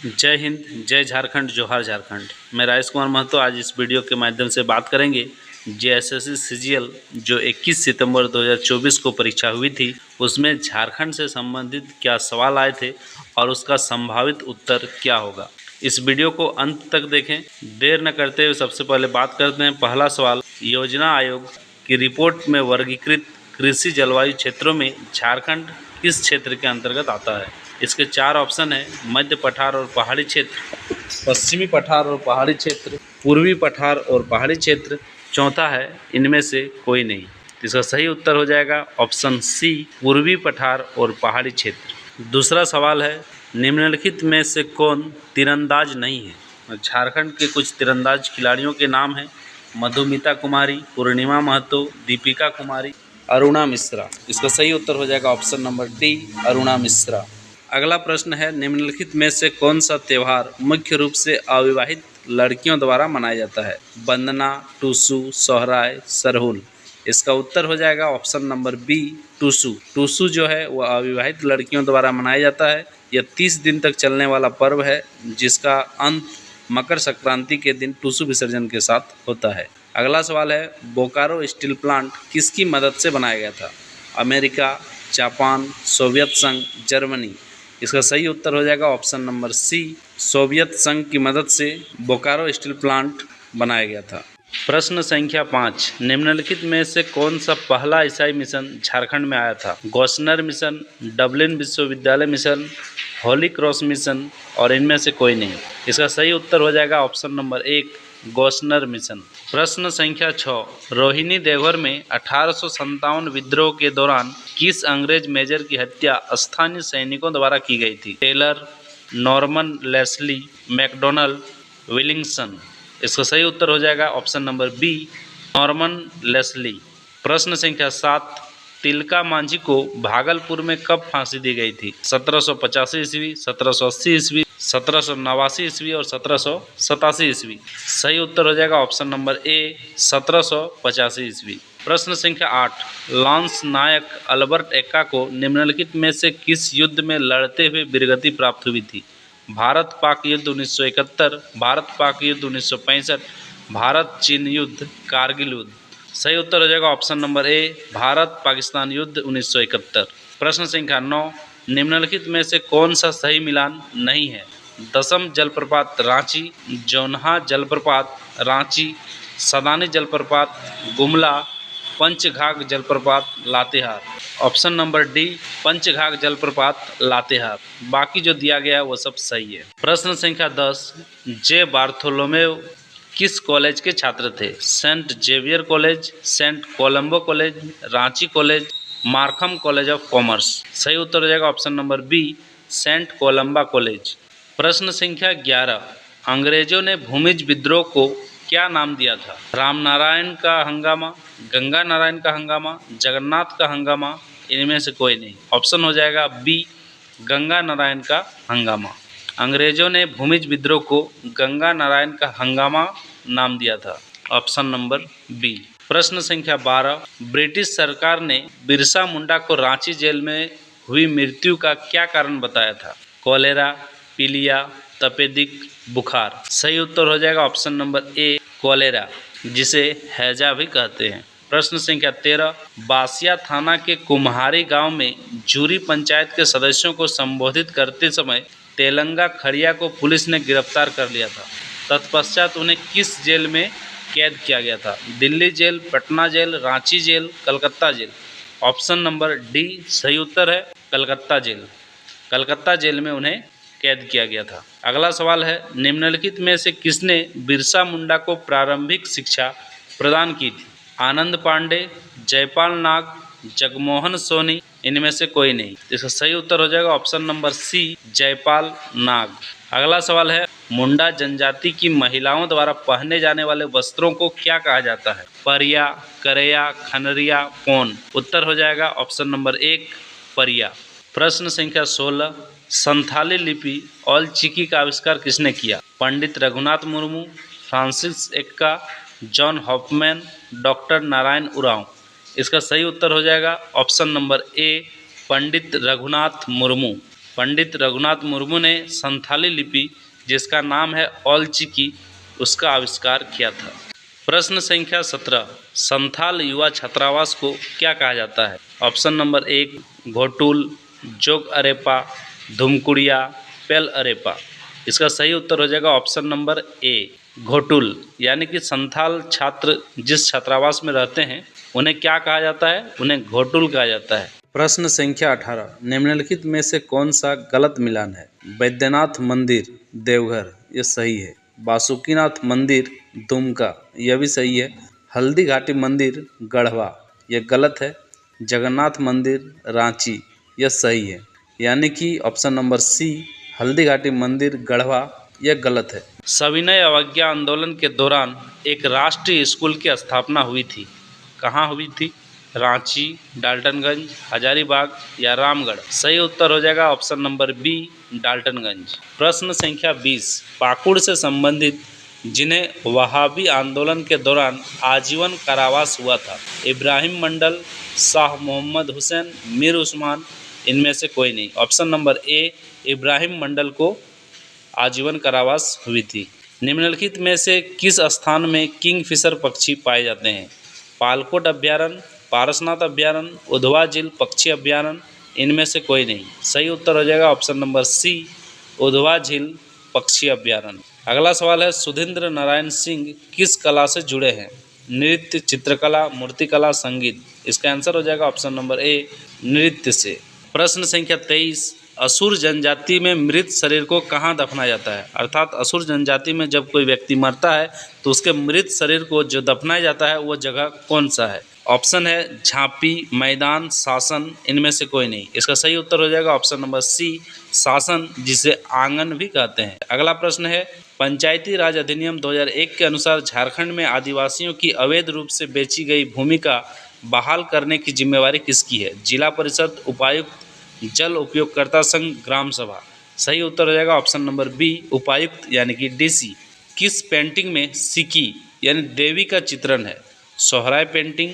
जय हिंद, जय झारखंड, जोहार झारखंड। मैं राजेश कुमार महतो आज इस वीडियो के माध्यम से बात करेंगे जेएसएससी सीजीएल जो 21 सितंबर 2024 को परीक्षा हुई थी, उसमें झारखंड से संबंधित क्या सवाल आए थे और उसका संभावित उत्तर क्या होगा। इस वीडियो को अंत तक देखें। देर न करते हुए सबसे पहले बात करते हैं। पहला सवाल, योजना आयोग की रिपोर्ट में वर्गीकृत कृषि जलवायु क्षेत्रों में झारखंड किस क्षेत्र के अंतर्गत आता है। इसके 4 ऑप्शन हैं: मध्य पठार और पहाड़ी क्षेत्र, पश्चिमी पठार और पहाड़ी क्षेत्र, पूर्वी पठार और पहाड़ी क्षेत्र, चौथा है इनमें से कोई नहीं। इसका सही उत्तर हो जाएगा ऑप्शन सी, पूर्वी पठार और पहाड़ी क्षेत्र। दूसरा सवाल है, निम्नलिखित में से कौन तीरंदाज नहीं है। झारखंड के कुछ तीरंदाज खिलाड़ियों के नाम हैं: मधुमिता कुमारी, पूर्णिमा महतो, दीपिका कुमारी, अरुणा मिश्रा। इसका सही उत्तर हो जाएगा option number D, Aruna Mishra. अगला प्रश्न है, निम्नलिखित में से कौन सा त्यौहार मुख्य रूप से अविवाहित लड़कियों द्वारा मनाया जाता है। वंदना, टूसू, सोहराय, सरहुल। इसका उत्तर हो जाएगा option number B, Tusu. Tusu जो है वह अविवाहित लड़कियों द्वारा मनाया जाता है। यह 30 दिन तक चलने वाला पर्व है, जिसका अंत मकर संक्रांति के दिन टूसू विसर्जन के साथ होता है। अगला सवाल है, बोकारो स्टील प्लांट किसकी मदद से बनाया गया था। अमेरिका, जापान, सोवियत संघ, जर्मनी। इसका सही उत्तर हो जाएगा ऑप्शन नंबर सी, सोवियत संघ की मदद से बोकारो स्टील प्लांट बनाया गया था। प्रश्न संख्या 5, निम्नलिखित में से कौन सा पहला ईसाई मिशन झारखंड में आया था। गौसनर मिशन, डबलिन विश्वविद्यालय मिशन, होली क्रॉस मिशन और इनमें से कोई नहीं। इसका सही उत्तर हो जाएगा ऑप्शन नंबर 1, गौसनर मिशन। प्रश्न संख्या 6, रोहिणी देवघर में 1857 विद्रोह के दौरान किस अंग्रेज मेजर की हत्या स्थानीय सैनिकों द्वारा की गई थी। Taylor, Norman Leslie, McDonald, Willingson. इसका सही उत्तर हो जाएगा option number B, Norman Leslie. प्रश्न संख्या 7, तिलका मांझी को भागलपुर में कब फांसी दी गई थी। 1785 ईस्वी, 1780 ईस्वी, 1789 ईस्वी और 1787 ईस्वी। सही उत्तर हो जाएगा ऑप्शन नंबर ए, 1785 ईस्वी। प्रश्न संख्या 8, लांस नायक अल्बर्ट एक्का को निम्नलिखित में से किस युद्ध में लड़ते हुए वीरगति प्राप्त हुई थी। भारत पाक युद्ध 1971, भारत पाक युद्ध 1965, भारत चीन युद्ध, कारगिल युद्ध। सही उत्तर हो जाएगा ऑप्शन नंबर ए, भारत पाकिस्तान युद्ध 1971। प्रश्न संख्या 9, निम्नलिखित में से कौन सा सही मिलान नहीं है। दसम जलप्रपात रांची, जोन्हा जलप्रपात रांची, सदानी जलप्रपात गुमला, पंचघाघ जलप्रपात Latehar. Option number D, Panchghagh जलप्रपात लातेहार। बाकी जो दिया गया है वो सब सही है। प्रश्न संख्या 10, जे बार्थोलोमेव किस कॉलेज के छात्र थे। Saint Xavier college, Saint Colombo college, Ranchi college, Markham college of commerce. सही उत्तर हो जाएगा option number B, Saint Columba college. प्रश्न संख्या 11, अंग्रेजों ने भूमिज विद्रोह को क्या नाम दिया था। रामनारायण का हंगामा, गंगा नारायण का हंगामा, जगन्नाथ का हंगामा, इनमें से कोई नहीं। ऑप्शन हो जाएगा बी, गंगा नारायण का हंगामा। अंग्रेजों ने भूमिज विद्रोह को गंगा नारायण का हंगामा नाम दिया था। Option number B. प्रश्न संख्या 12, ब्रिटिश सरकार ने बिरसा मुंडा को रांची जेल में हुई मृत्यु का क्या कारण बताया था। कॉलेरा, पीलिया, तपेदिक, बुखार। सही उत्तर हो जाएगा ऑप्शन नंबर ए, कॉलेरा, जिसे हैजा भी कहते हैं। प्रश्न संख्या 13, बासिया थाना के कुम्हारी गांव में जूरी पंचायत के सदस्यों को संबोधित करते समय तेलंगा खड़िया को पुलिस ने गिरफ्तार कर लिया था। तत्पश्चात उन्हें किस जेल में कैद किया गया था। Delhi jail, Patna jail, Ranchi jail, Calcutta jail. Option number D सही उत्तर है, कलकत्ता जेल। कलकत्ता जेल में उन्हें कैद किया गया था। अगला सवाल है, निम्नलिखित में से किसने बिरसा मुंडा को प्रारंभिक शिक्षा प्रदान की थी। आनंद पांडे, जयपाल नाग, जगमोहन सोनी, इनमें से कोई नहीं। इसका सही उत्तर हो जाएगा ऑप्शन नंबर सी, जयपाल नाग। अगला सवाल है, मुंडा जनजाति की महिलाओं द्वारा पहने जाने वाले वस्त्रों को क्या कहा जाता है। परिया, करैया, खनरिया, पौन। उत्तर हो जाएगा ऑप्शन नंबर 1, परिया। प्रश्न संख्या 16, संथाली लिपि और चिकी का आविष्कार किसने किया। Pandit Raghunath Murmu, Francis Ekka, John Hoffman, doctor Narayan Oraon. इसका सही उत्तर हो जाएगा option number A, Pandit Raghunath Murmu. Pandit Raghunath Murmu ने संथाली लिपि जिसका नाम है औलचिकी उसका आविष्कार किया था। प्रश्न संख्या 17, संथाल युवा छात्रावास को क्या कहा जाता है? ऑप्शन नंबर 1 घोटुल, जोग अरेपा, धुमकुड़िया, पेल अरेपा। इसका सही उत्तर हो जाएगा ऑप्शन नंबर ए घोटुल, यानी कि संथाल छात्र जिस छात्रावास में रहते हैं उन्हें क्या कहा जाता है? उन्हें घोटुल कहा जाता है। प्रश्न संख्या 18, निम्नलिखित में से कौन सा गलत मिलान है? बैद्यनाथ मंदिर देवघर, ये सही है। बासुकीनाथ मंदिर दुमका, यह भी सही है। हल्दी घाटी मंदिर गढ़वा, यह गलत है। जगन्नाथ मंदिर रांची, यह सही है। यानी कि option number C Haldi Ghati मंदिर गढ़वा यह गलत है। सविनय अवज्ञा आंदोलन के दौरान एक राष्ट्रीय स्कूल की स्थापना हुई थी। कहाँ हुई थी? रांची, डाल्टनगंज, हजारीबाग या रामगढ़। सही उत्तर हो जाएगा ऑप्शन नंबर बी डाल्टनगंज। प्रश्न संख्या 20, पाकुड़ से संबंधित जिन्हें वहाबी आंदोलन के दौरान आजीवन कारावास हुआ था, इब्राहिम मंडल, शाह मोहम्मद हुसैन, मीर उस्मान, इनमें से कोई नहीं। ऑप्शन नंबर ए इब्राहिम मंडल को आजीवन कारावास हुई थी। निम्नलिखित में से किस स्थान में किंगफिशर पक्षी पाए जाते हैं? पालकोट अभ्यारण्य, पारसनाथ अभ्यारण्य, उधवा झील पक्षी अभ्यारण्य, इनमें से कोई नहीं। सही उत्तर हो जाएगा ऑप्शन नंबर सी उधवा झील पक्षी अभ्यारण्य। अगला सवाल है, सुधींद्र नारायण सिंह किस कला से जुड़े हैं? नृत्य, चित्रकला, मूर्तिकला, संगीत। इसका आंसर हो जाएगा ऑप्शन नंबर ए नृत्य से। प्रश्न संख्या 23, असुर जनजाति में मृत शरीर को कहाँ दफनाया जाता है? अर्थात असुर जनजाति में जब कोई व्यक्ति मरता है तो उसके मृत शरीर को जो दफनाया जाता है वो जगह कौन सा है? ऑप्शन है झांपी, मैदान, शासन, इनमें से कोई नहीं। इसका सही उत्तर हो जाएगा ऑप्शन नंबर सी शासन, जिसे आंगन भी कहते हैं। अगला प्रश्न है, पंचायती राज अधिनियम 2001 के अनुसार झारखंड में आदिवासियों की अवैध रूप से बेची गई भूमि का बहाल करने की जिम्मेवारी किसकी है? जिला परिषद, उपायुक्त, जल उपयोगकर्ता संघ, ग्राम सभा। सही उत्तर हो जाएगा ऑप्शन नंबर बी उपायुक्त यानी कि डीसी। किस पेंटिंग में सिक्की यानी देवी का चित्रण है? सोहराय पेंटिंग,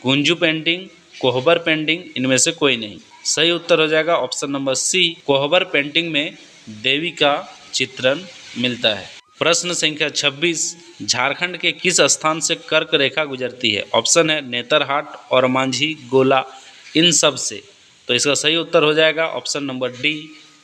गुंजू पेंटिंग, कोहबर पेंटिंग, इनमें से कोई नहीं। सही उत्तर हो जाएगा ऑप्शन नंबर सी कोहबर पेंटिंग में देवी का चित्रण मिलता है। प्रश्न संख्या 26, झारखंड के किस स्थान से कर्क रेखा गुजरती है? ऑप्शन है नेतरहाट और मांझी, गोला, इन सब से। तो इसका सही उत्तर हो जाएगा ऑप्शन नंबर डी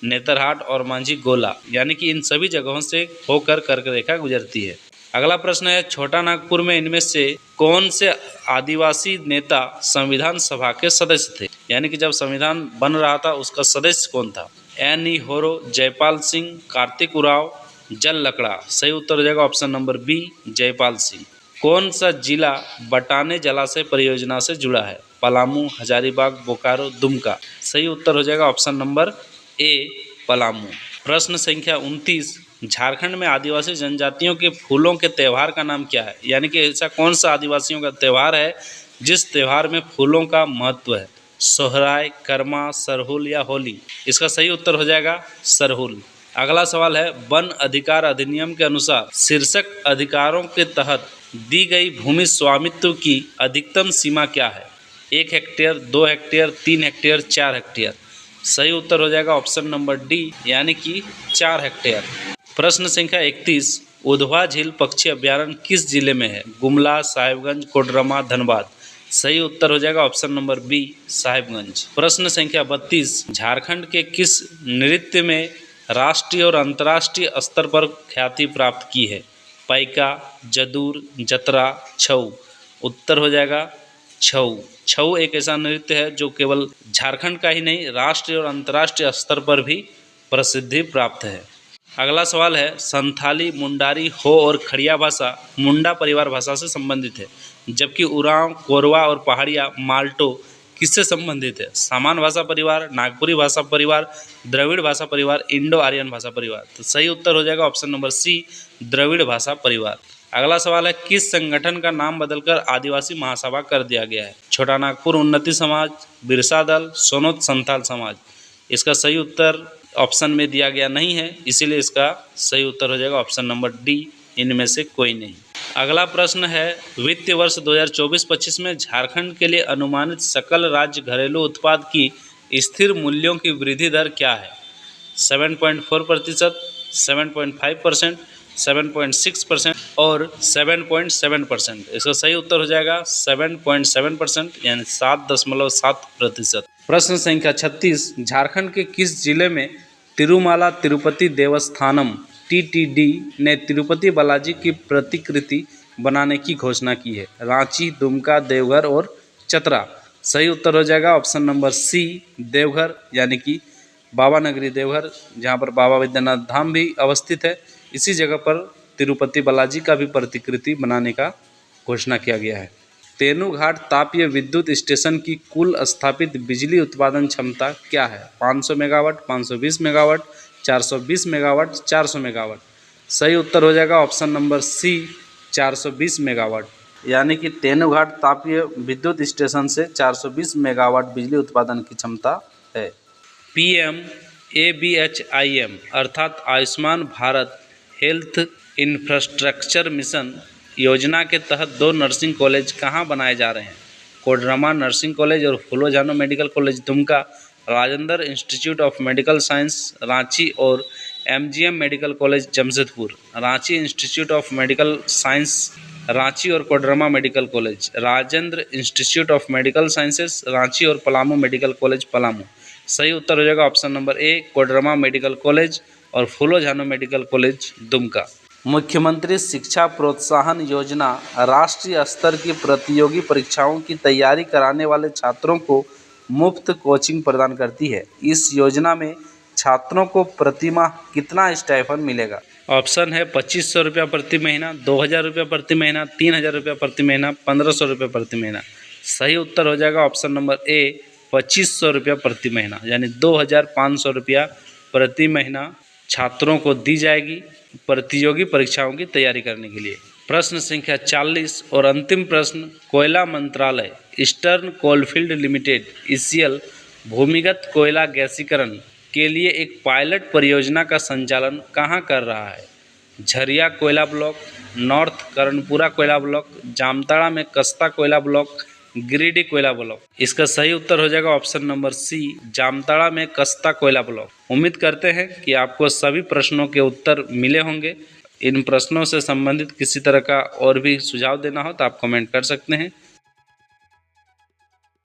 नेतरहाट और मांझी, गोला, यानी कि इन सभी जगहों से होकर कर्क रेखा गुजरती है। अगला प्रश्न है, छोटा नागपुर में इनमें से कौन से आदिवासी नेता संविधान सभा के सदस्य थे? यानी कि जब संविधान बन रहा था उसका सदस्य कौन था? एन.ई. होरो, जयपाल सिंह, कार्तिक उरांव, जल लकड़ा। सही उत्तर हो जाएगा option number B Jaipal Singh. कौन सा जिला बटाने जलाशय परियोजना से जुड़ा है? पलामू, हजारीबाग, बोकारो, दुमका। सही उत्तर हो जाएगा ऑप्शन नंबर ए पलामू। प्रश्न संख्या 29, झारखंड में आदिवासी जनजातियों के फूलों के त्यौहार का नाम क्या है? यानी कि ऐसा कौन सा आदिवासियों का त्यौहार है जिस त्यौहार में फूलों का महत्व है? सोहराय, कर्मा, सरहुल या होली। इसका सही उत्तर हो जाएगा सरहुल। अगला सवाल है, वन अधिकार अधिनियम के अनुसार शीर्षक अधिकारों के तहत दी गई भूमि स्वामित्व की अधिकतम सीमा क्या है? 1 हेक्टेयर, 2 हेक्टेयर, 3 हेक्टेयर, 4 हेक्टेयर। सही उत्तर हो जाएगा ऑप्शन नंबर डी यानी कि 4 हेक्टेयर। प्रश्न संख्या 31, उधवा झील पक्षी अभ्यारण्य किस जिले में है? गुमला, साहिबगंज, कोडरमा, धनबाद। सही उत्तर हो जाएगा ऑप्शन नंबर बी साहिबगंज। प्रश्न संख्या 32, झारखंड के किस नृत्य में राष्ट्रीय और अंतर्राष्ट्रीय स्तर पर ख्याति प्राप्त की है? पैका, जदूर, जतरा, छऊ। उत्तर हो जाएगा छऊ। छऊ एक ऐसा नृत्य है जो केवल झारखंड का ही नहीं राष्ट्रीय और अंतर्राष्ट्रीय स्तर पर भी प्रसिद्धि प्राप्त है। अगला सवाल है, संथाली, मुंडारी, हो और खड़िया भाषा मुंडा परिवार भाषा से संबंधित है, जबकि उरांव, कोरवा और पहाड़िया, माल्टो किससे संबंधित है? सामान भाषा परिवार, नागपुरी भाषा परिवार, द्रविड़ भाषा परिवार, इंडो आर्यन भाषा परिवार। तो सही उत्तर हो जाएगा ऑप्शन नंबर सी द्रविड़ भाषा परिवार। अगला सवाल है, किस संगठन का नाम बदलकर आदिवासी महासभा कर दिया गया है? छोटा नागपुर उन्नति समाज, बिरसा दल, सोनोत संथाल समाज। इसका सही उत्तर ऑप्शन में दिया गया नहीं है, इसीलिए इसका सही उत्तर हो जाएगा ऑप्शन नंबर डी इनमें से कोई नहीं। अगला प्रश्न है, वित्तीय वर्ष 2024-25 में झारखंड के लिए अनुमानित सकल राज्य घरेलू उत्पाद की स्थिर मूल्यों की वृद्धि दर क्या है? 7.4%, 7.5%, 7.6% और 7.7%। इसका सही उत्तर हो जाएगा 7.7% यानी 7.7%। प्रश्न संख्या 36, झारखंड के किस जिले में तिरुमाला तिरुपति देवस्थानम (TTD) ने तिरुपति बालाजी की प्रतिकृति बनाने की घोषणा की है? रांची, दुमका, देवघर और चतरा। सही उत्तर हो जाएगा ऑप्शन नंबर सी, देवघर, यानी कि बाबा नगरी देवघर, जहां पर बाबा वैद्यनाथ धाम भी अवस्थित है। इसी जगह पर तिरुपति बालाजी का भी प्रतिकृति बनाने का घोषणा किया गया है। तेनूघाट तापीय विद्युत स्टेशन की कुल स्थापित बिजली उत्पादन क्षमता क्या है? 500 मेगावाट, 520 मेगावाट, 420 मेगावाट, 400 मेगावाट। सही उत्तर हो जाएगा ऑप्शन नंबर सी, 420 मेगावाट, यानी कि तेनूघाट तापीय विद्युत स्टेशन से 420 मेगावाट बिजली उत्पादन की क्षमता है। PMABHIM अर्थात Ayushman Bharat health infrastructure mission योजना के तहत 2 नर्सिंग कॉलेज कहाँ बनाए जा रहे हैं? कोडरमा नर्सिंग कॉलेज और Phulo Jhano medical college Dumka, Rajendra institute of medical science Ranchi और MGM medical college Jamshedpur. Ranchi institute of medical science Ranchi और Koderma medical college, Rajendra institute of medical sciences Ranchi और पलामू मेडिकल कॉलेज पलामू। सही उत्तर हो जाएगा option number A, Koderma medical college और फूलो झानो मेडिकल कॉलेज दुमका। मुख्यमंत्री शिक्षा प्रोत्साहन योजना राष्ट्रीय स्तर की प्रतियोगी परीक्षाओं की तैयारी कराने वाले छात्रों को मुफ्त कोचिंग प्रदान करती है। इस योजना में छात्रों को प्रतिमाह कितना स्टाइपेंड मिलेगा? ऑप्शन है 2500 रुपया प्रति महीना, 2000 रुपया प्रति महीना, 3000 रुपया प्रति महीना, 1500 रुपया प्रति महीना। सही उत्तर हो जाएगा ऑप्शन नंबर ए, 2500 रुपया प्रति महीना, यानी 2500 रुपया प्रति महीना छात्रों को दी जाएगी प्रतियोगी परीक्षाओं की तैयारी करने के लिए। प्रश्न संख्या 40 और अंतिम प्रश्न, कोयला मंत्रालय ईस्टर्न कोलफील्ड लिमिटेड ECL भूमिगत कोयला गैसीकरण के लिए एक पायलट परियोजना का संचालन कहाँ कर रहा है? झरिया कोयला ब्लॉक, नॉर्थ कर्णपुरा कोयला ब्लॉक, जामताड़ा में कस्ता कोयला ब्लॉक, गिरिडीह कोयला ब्लॉक। इसका सही उत्तर हो जाएगा ऑप्शन नंबर सी, जामताड़ा में कस्ता कोयला ब्लॉक। उम्मीद करते हैं कि आपको सभी प्रश्नों के उत्तर मिले होंगे। इन प्रश्नों से संबंधित किसी तरह का और भी सुझाव देना हो तो आप कमेंट कर सकते हैं।